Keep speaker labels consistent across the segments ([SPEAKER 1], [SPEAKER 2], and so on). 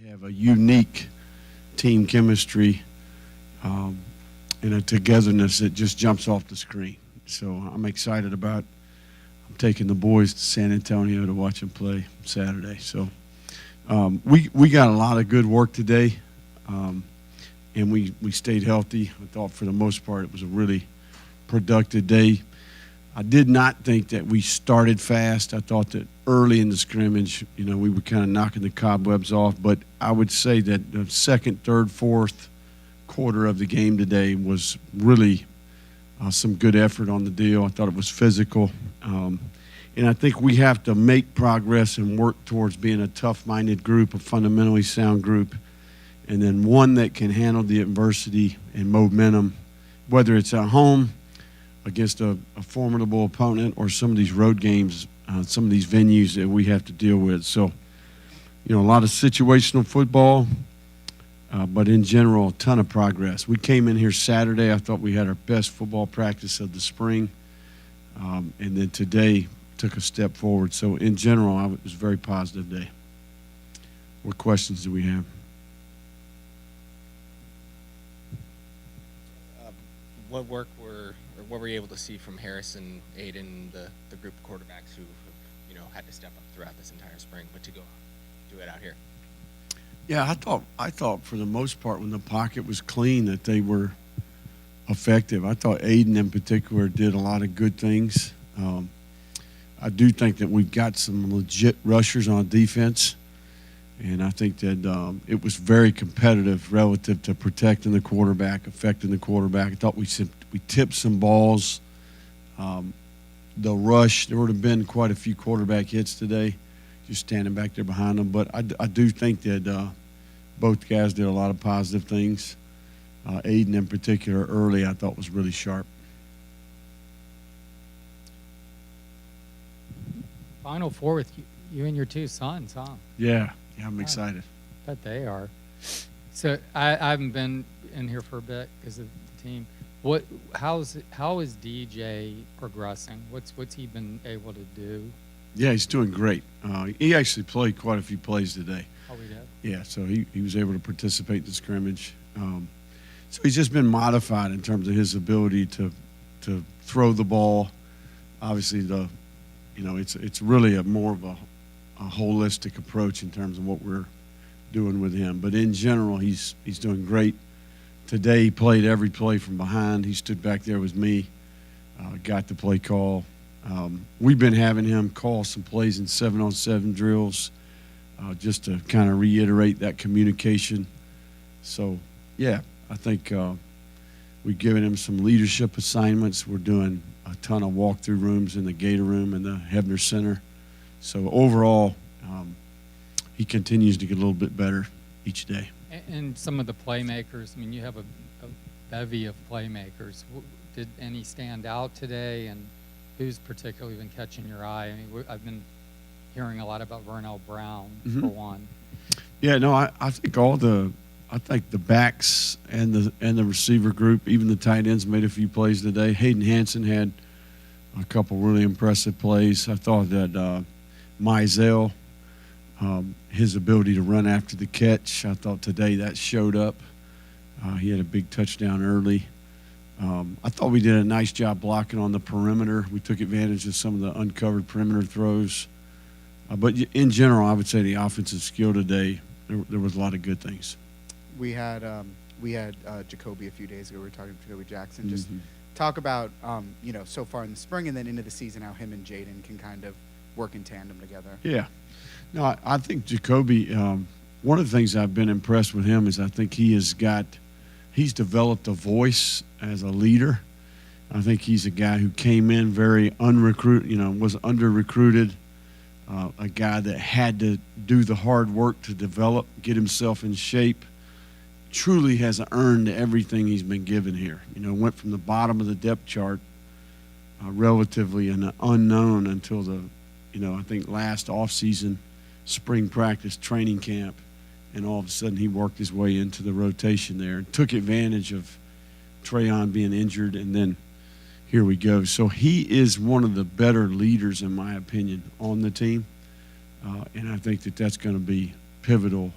[SPEAKER 1] They have a unique team chemistry and a togetherness that just jumps off the screen. So I'm excited about. I'm taking the boys to San Antonio to watch them play Saturday. So we got a lot of good work today, and we stayed healthy. I thought for the most part it was a really productive day. I did not think that we started fast. I thought that early in the scrimmage, we were kind of knocking the cobwebs off. But I would say that the second, third, fourth quarter of the game today was really some good effort on the deal. I thought it was physical. And I think we have to make progress and work towards being a tough-minded group, a fundamentally sound group, and then one that can handle the adversity and momentum, whether it's at home against a formidable opponent or some of these road games, some of these venues that we have to deal with. So, a lot of situational football, but in general, a ton of progress. We came in here Saturday. I thought we had our best football practice of the spring, and then today took a step forward. So, in general, it was a very positive day. What questions do we have?
[SPEAKER 2] What were you able to see from Harrison, Aiden, the group of quarterbacks who have, had to step up throughout this entire spring, but to go do it out here?
[SPEAKER 1] Yeah, I thought for the most part when the pocket was clean that they were effective. I thought Aiden in particular did a lot of good things. I do think that we've got some legit rushers on defense, and I think that it was very competitive relative to protecting the quarterback, affecting the quarterback. I thought we tipped some balls. The rush, there would have been quite a few quarterback hits today, just standing back there behind them. But I do think that both guys did a lot of positive things. Aiden in particular early I thought was really sharp.
[SPEAKER 3] Final Four with you and your two sons, huh?
[SPEAKER 1] Yeah, I'm excited.
[SPEAKER 3] Bet they are. So I haven't been in here for a bit because of the team. How is DJ progressing? What's he been able to do?
[SPEAKER 1] Yeah, he's doing great. He actually played quite a few plays today.
[SPEAKER 3] Oh, he did?
[SPEAKER 1] Yeah, so he was able to participate in the scrimmage. So he's just been modified in terms of his ability to throw the ball. Obviously, it's really more of a holistic approach in terms of what we're doing with him. But in general, he's doing great. Today he played every play from behind. He stood back there with me, got the play call. We've been having him call some plays in 7-on-7 drills just to kind of reiterate that communication. So, yeah, I think we've given him some leadership assignments. We're doing a ton of walkthrough rooms in the Gator room and the Hebner Center. So overall, he continues to get a little bit better each day.
[SPEAKER 3] And some of the playmakers, you have a bevy of playmakers. Did any stand out today, and who's particularly been catching your eye? I've been hearing a lot about Vernell Brown, for one.
[SPEAKER 1] Yeah, no, I think the backs and the receiver group, even the tight ends, made a few plays today. Hayden Hansen had a couple really impressive plays. I thought that Mizell, his ability to run after the catch, I thought today that showed up. He had a big touchdown early. I thought we did a nice job blocking on the perimeter. We took advantage of some of the uncovered perimeter throws. But in general, I would say the offensive skill today, there was a lot of good things.
[SPEAKER 4] We had Jacoby a few days ago. We were talking to Jacoby Jackson. Just talk about so far in the spring and then into the season how him and Jaden can kind of work in tandem together.
[SPEAKER 1] Yeah, no, I think Jacoby. One of the things I've been impressed with him is I think he's developed a voice as a leader. I think he's a guy who came in very was under-recruited, a guy that had to do the hard work to develop, get himself in shape. Truly has earned everything he's been given here. Went from the bottom of the depth chart, relatively an unknown until I think last off-season, spring practice, training camp, and all of a sudden he worked his way into the rotation there and took advantage of Trayon being injured, and then here we go. So he is one of the better leaders, in my opinion, on the team, and I think that that's going to be pivotal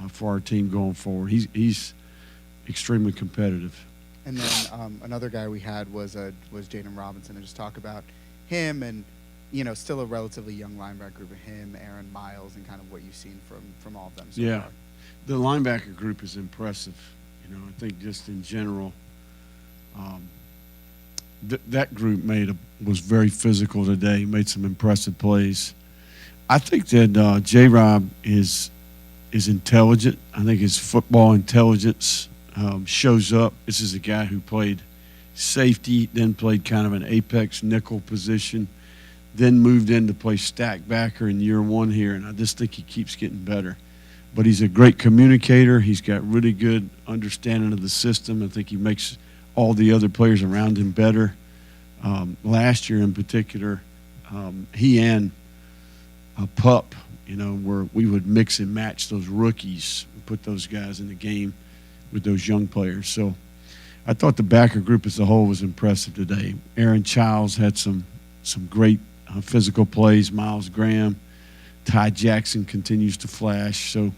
[SPEAKER 1] for our team going forward. He's extremely competitive.
[SPEAKER 4] And then another guy we had was Jaden Robinson, and just talk about him and, you know, still a relatively young linebacker group of him, Aaron Miles, and kind of what you've seen from all of them so
[SPEAKER 1] Yeah,
[SPEAKER 4] far.
[SPEAKER 1] the linebacker group is impressive. You know, I think just in general, that group was very physical today. Made some impressive plays. I think that J-Rob is intelligent. I think his football intelligence shows up. This is a guy who played safety, then played kind of an apex nickel position, then moved in to play stack backer in year one here, and I just think he keeps getting better. But he's a great communicator. He's got really good understanding of the system. I think he makes all the other players around him better. Last year in particular, he and Pup, you know, where we would mix and match those rookies and put those guys in the game with those young players. So I thought the backer group as a whole was impressive today. Aaron Childs had some great physical plays. Miles Graham, Ty Jackson continues to flash. So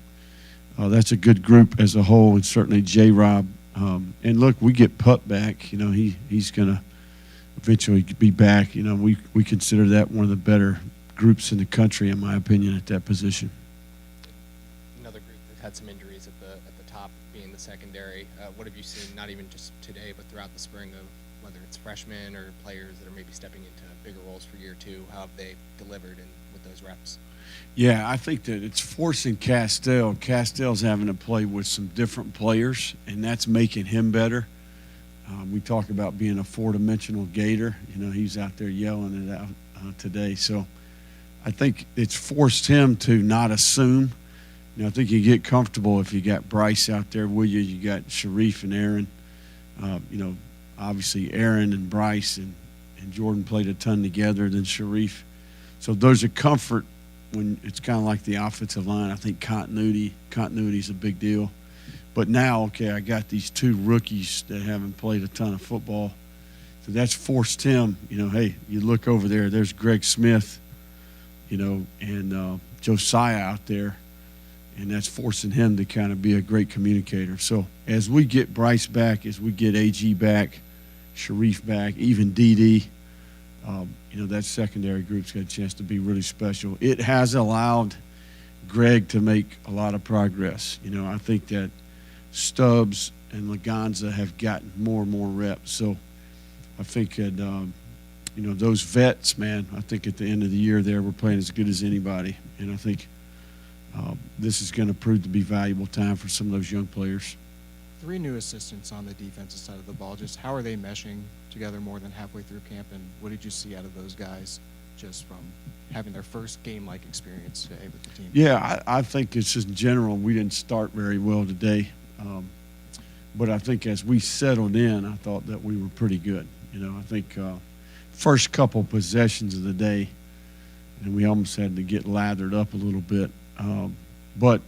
[SPEAKER 1] that's a good group as a whole, and certainly J-Rob. And look, we get Pup back. You know, he's going to eventually be back. You know, we consider that one of the better groups in the country, in my opinion, at that position.
[SPEAKER 2] Another group that had some injuries at the top, being the secondary. What have you seen, not even just today, but throughout the spring, of whether it's freshmen or players that are maybe stepping into bigger roles for year two? How have they delivered with those reps?
[SPEAKER 1] Yeah, I think that it's forcing Castell. Castell's having to play with some different players, and that's making him better. We talk about being a four-dimensional Gator. You know, he's out there yelling it out today. So I think it's forced him to not assume. You know, I think you get comfortable if you got Bryce out there with you. You got Sharif and Aaron. You know, obviously Aaron and Bryce and Jordan played a ton together, then Sharif. So there's a comfort when it's kind of like the offensive line. I think continuity is a big deal. But now, okay, I got these two rookies that haven't played a ton of football. So that's forced him, you know, hey, you look over there, there's Greg Smith, you know, and Josiah out there, and that's forcing him to kind of be a great communicator. So as we get Bryce back, as we get AG back, Sharif back, even DD, you know, that secondary group's got a chance to be really special. It has allowed Greg to make a lot of progress. You know, I think that Stubbs and Laganza have gotten more and more reps. So I think that, you know, those vets, man, I think at the end of the year there, we're playing as good as anybody. And I think this is going to prove to be valuable time for some of those young players.
[SPEAKER 5] 3 new assistants on the defensive side of the ball. Just how are they meshing together more than halfway through camp, and what did you see out of those guys just from having their first game-like experience today with the team?
[SPEAKER 1] Yeah, I think it's just in general, we didn't start very well today. But I think as we settled in, I thought that we were pretty good. You know, I think first couple possessions of the day, and we almost had to get lathered up a little bit. But,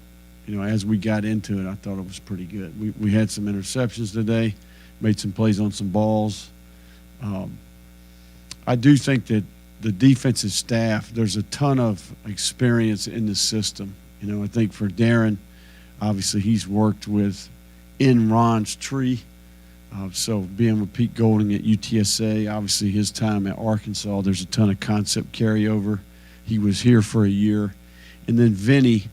[SPEAKER 1] you know, as we got into it, I thought it was pretty good. We had some interceptions today, made some plays on some balls. I do think that the defensive staff, there's a ton of experience in the system. You know, I think for Darren, obviously he's worked in Ron's tree. So being with Pete Golding at UTSA, obviously his time at Arkansas, there's a ton of concept carryover. He was here for a year. And then Vinny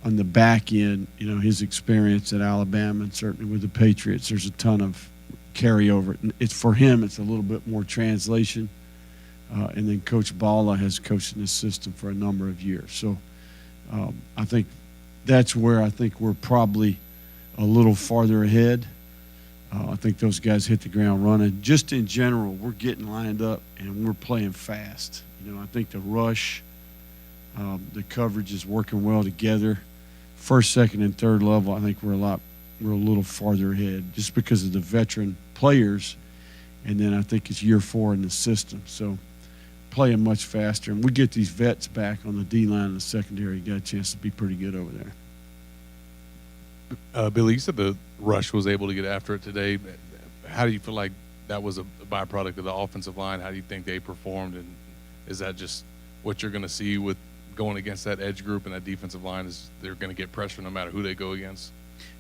[SPEAKER 1] on the back end, you know, his experience at Alabama and certainly with the Patriots, there's a ton of carryover. It's for him, it's a little bit more translation. And then Coach Balla has coached in this system for a number of years. So I think that's where I think we're probably a little farther ahead. I think those guys hit the ground running. Just in general, we're getting lined up and we're playing fast. You know, I think the rush, the coverage is working well together. First, second, and third level, I think we're a little farther ahead just because of the veteran players. And then I think it's year 4 in the system. So playing much faster. And we get these vets back on the D-line and the secondary, got a chance to be pretty good over there.
[SPEAKER 6] Billy, you said the rush was able to get after it today. How do you feel like that was a byproduct of the offensive line? How do you think they performed? And is that just what you're going to see with going against that edge group and that defensive line is they're going to get pressure no matter who they go against?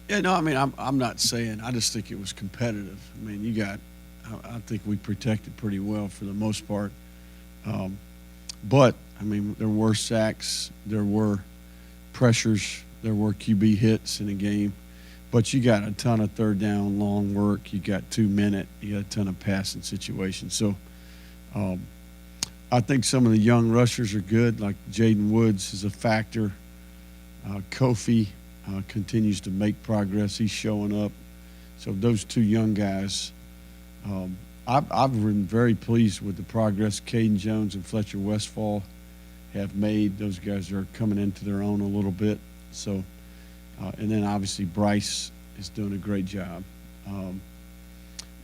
[SPEAKER 1] Yeah, no, I mean, I'm not saying. I just think it was competitive. I mean, I think we protected pretty well for the most part. But, I mean, there were sacks, there were pressures, there were QB hits in the game. But you got a ton of third down, long work. You got 2 minute. You got a ton of passing situations. So I think some of the young rushers are good. Like Jaden Woods is a factor. Kofi continues to make progress. He's showing up. So those 2 young guys, I've been very pleased with the progress Caden Jones and Fletcher Westfall have made. Those guys are coming into their own a little bit. So, and then obviously Bryce is doing a great job.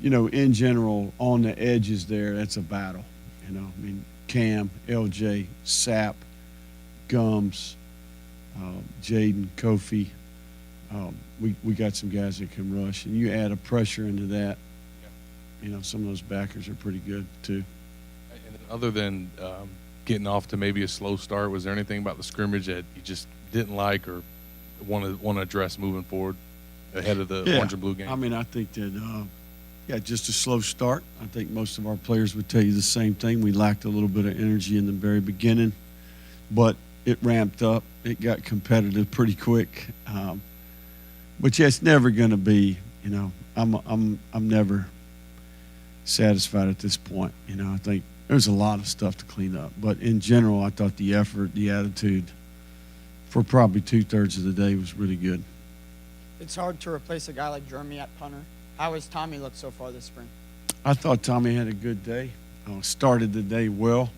[SPEAKER 1] You know, in general, on the edges there, that's a battle. You know, I mean, Cam, LJ, Sapp, Gums, Jaden, Kofi. We got some guys that can rush, and you add a pressure into that. You know, some of those backers are pretty good too.
[SPEAKER 6] And then other than getting off to maybe a slow start, was there anything about the scrimmage that you just didn't like or want to address moving forward ahead of the orange and blue game?
[SPEAKER 1] I mean, I think that just a slow start. I think most of our players would tell you the same thing. We lacked a little bit of energy in the very beginning, but it ramped up. It got competitive pretty quick. But yeah, it's never going to be. You know, I'm never satisfied at this point. You know, I think there's a lot of stuff to clean up. But in general, I thought the effort, the attitude for probably 2/3 of the day was really good.
[SPEAKER 7] It's hard to replace a guy like Jeremy at punter. How has Tommy looked so far this spring?
[SPEAKER 1] I thought Tommy had a good day. Started the day well.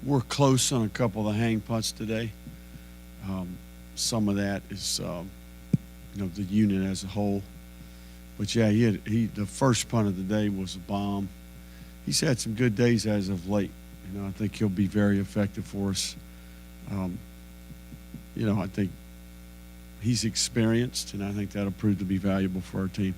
[SPEAKER 1] We're close on a couple of the hang punts today. Some of that is, you know, the unit as a whole. But yeah, the first punt of the day was a bomb. He's had some good days as of late. You know, I think he'll be very effective for us. You know, I think he's experienced, and I think that'll prove to be valuable for our team.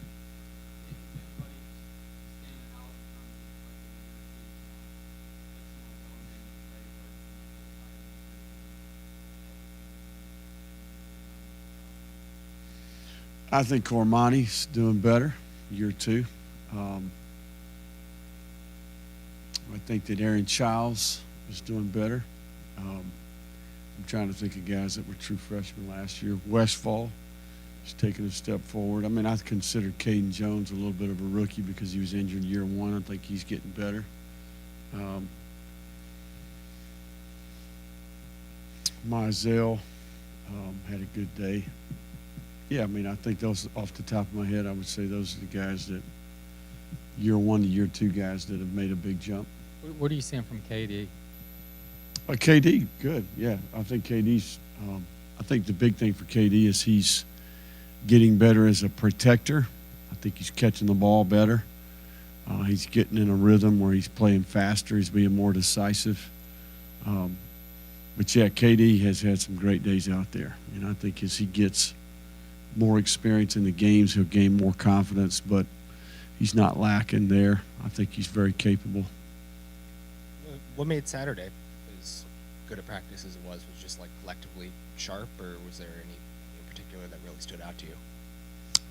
[SPEAKER 1] I think Cormani's doing better, year 2. I think that Aaron Childs is doing better. I'm trying to think of guys that were true freshmen last year. Westfall is taking a step forward. I mean, I considered Caden Jones a little bit of a rookie because he was injured year 1. I think he's getting better. Mizell had a good day. Yeah, I mean, I think those, off the top of my head, I would say those are the guys that year 1 to year 2 guys that have made a big jump.
[SPEAKER 3] What are you seeing from KD?
[SPEAKER 1] KD, good. Yeah, I think KD's. I think the big thing for KD is he's getting better as a protector. I think he's catching the ball better. He's getting in a rhythm where he's playing faster. He's being more decisive. But yeah, KD has had some great days out there. And I think as he gets more experience in the games, he'll gain more confidence. But he's not lacking there. I think he's very capable.
[SPEAKER 2] What made Saturday as good a practice as it was just like collectively sharp, or was there any in particular that really stood out to you?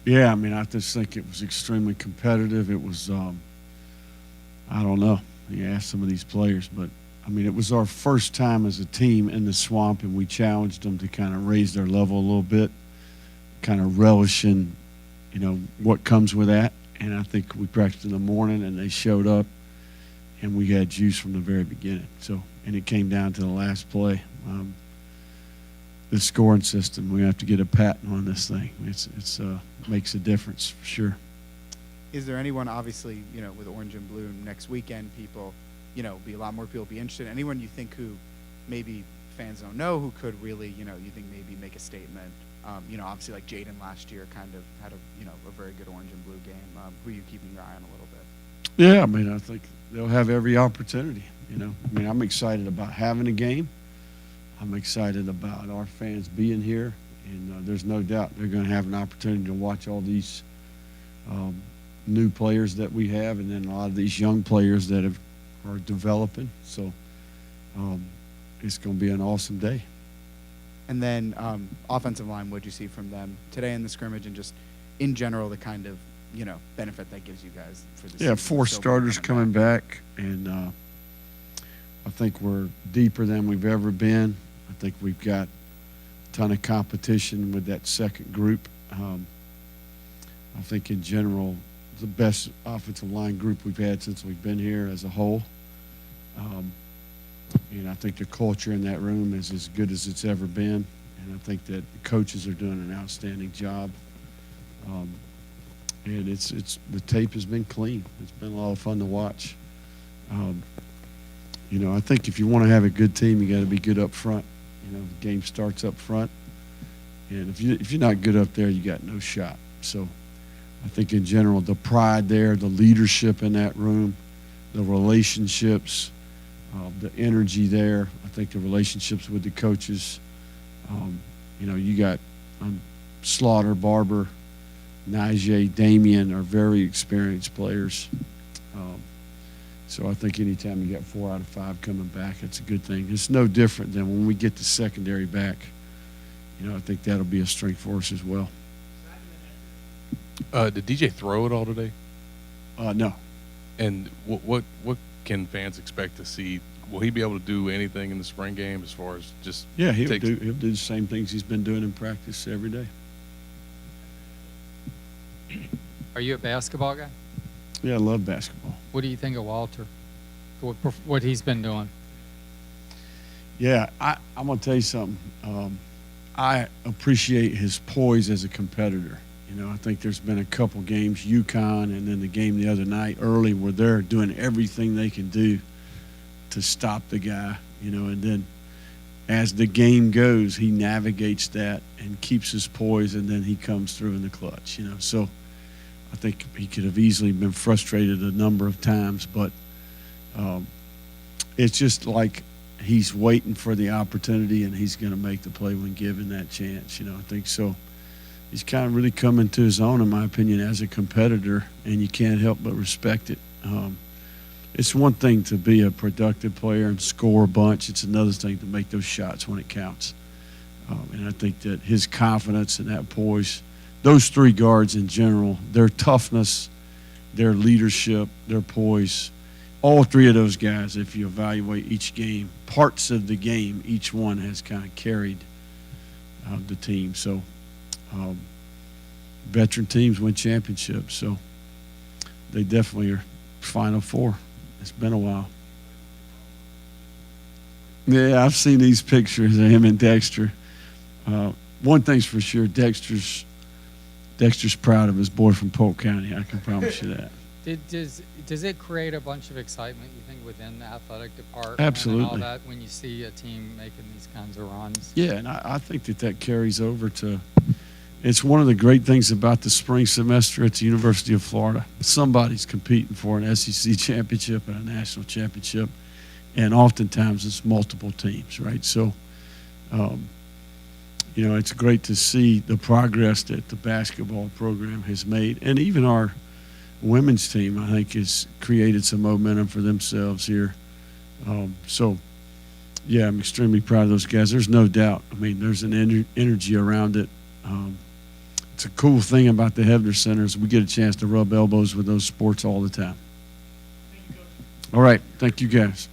[SPEAKER 1] Yeah, I mean, I just think it was extremely competitive. It was, I don't know. You ask some of these players, but I mean, it was our first time as a team in the swamp, and we challenged them to kind of raise their level a little bit, kind of relishing, you know, what comes with that. And I think we practiced in the morning, and they showed up, and we had juice from the very beginning. So, and it came down to the last play. The scoring system, we have to get a patent on this thing. It's makes a difference for sure.
[SPEAKER 4] Is there anyone, obviously, you know, with orange and blue next weekend, people, you know, be a lot more people be interested. Anyone you think who maybe fans don't know who could really, you know, you think maybe make a statement? You know, obviously like Jaden last year kind of had a very good orange and blue game. Who are you keeping your eye on a little bit?
[SPEAKER 1] Yeah, I mean, I think they'll have every opportunity, you know. I mean, I'm excited about having a game. I'm excited about our fans being here, and there's no doubt they're going to have an opportunity to watch all these new players that we have, and then a lot of these young players that are developing. So it's going to be an awesome day.
[SPEAKER 4] And then offensive line, what'd you see from them today in the scrimmage, and just in general the kind of benefit that gives you guys for the
[SPEAKER 1] Yeah,
[SPEAKER 4] season?
[SPEAKER 1] 4
[SPEAKER 4] So
[SPEAKER 1] starters coming back, and I think we're deeper than we've ever been. I think we've got a ton of competition with that second group. I think in general, the best offensive line group we've had since we've been here as a whole. And I think the culture in that room is as good as it's ever been. And I think that the coaches are doing an outstanding job. And it's the tape has been clean. It's been a lot of fun to watch. I think if you want to have a good team, you got to be good up front. The game starts up front, and if you're not good up there, you got no shot. So, I think in general, the pride there, the leadership in that room, the relationships, the energy there. I think the relationships with the coaches. You got Slaughter, Barber, Najee, Damian are very experienced players. So I think anytime you got 4 out of 5 coming back, it's a good thing. It's no different than when we get the secondary back. I think that'll be a strength for us as well.
[SPEAKER 6] Did DJ throw it all today?
[SPEAKER 1] No.
[SPEAKER 6] And what can fans expect to see? Will he be able to do anything in the spring game as far as just
[SPEAKER 1] Yeah, he'll do the same things he's been doing in practice every day.
[SPEAKER 3] Are you a basketball guy?
[SPEAKER 1] Yeah, I love basketball.
[SPEAKER 3] What do you think of Walter? What he's been doing?
[SPEAKER 1] Yeah, I'm going to tell you something. I appreciate his poise as a competitor. I think there's been a couple games, UConn, and then the game the other night early, where they're doing everything they can do to stop the guy, and then as the game goes, he navigates that and keeps his poise, and then he comes through in the clutch, So I think he could have easily been frustrated a number of times, but it's just like he's waiting for the opportunity, and he's going to make the play when given that chance. I think so. He's kind of really come into his own, in my opinion, as a competitor, and you can't help but respect it. It's one thing to be a productive player and score a bunch. It's another thing to make those shots when it counts. And I think that his confidence and that poise, those 3 guards in general, their toughness, their leadership, their poise, all 3 of those guys, if you evaluate each game, parts of the game, each one has kind of carried the team. So veteran teams win championships, so they definitely are Final Four. It's been a while. Yeah, I've seen these pictures of him and Dexter. One thing's for sure, Dexter's proud of his boy from Polk County. I can promise you that.
[SPEAKER 3] Does it create a bunch of excitement, you think, within the athletic department?
[SPEAKER 1] Absolutely.
[SPEAKER 3] And all that when you see a team making these kinds of runs?
[SPEAKER 1] Yeah, and I think that carries over to – it's one of the great things about the spring semester at the University of Florida. Somebody's competing for an SEC championship and a national championship, and oftentimes it's multiple teams, right? So, it's great to see the progress that the basketball program has made, and even our women's team, I think, has created some momentum for themselves here. So, yeah, I'm extremely proud of those guys. There's no doubt. I mean, there's an energy around it. It's a cool thing about the Hebner Center is we get a chance to rub elbows with those sports all the time. All right. Thank you, guys.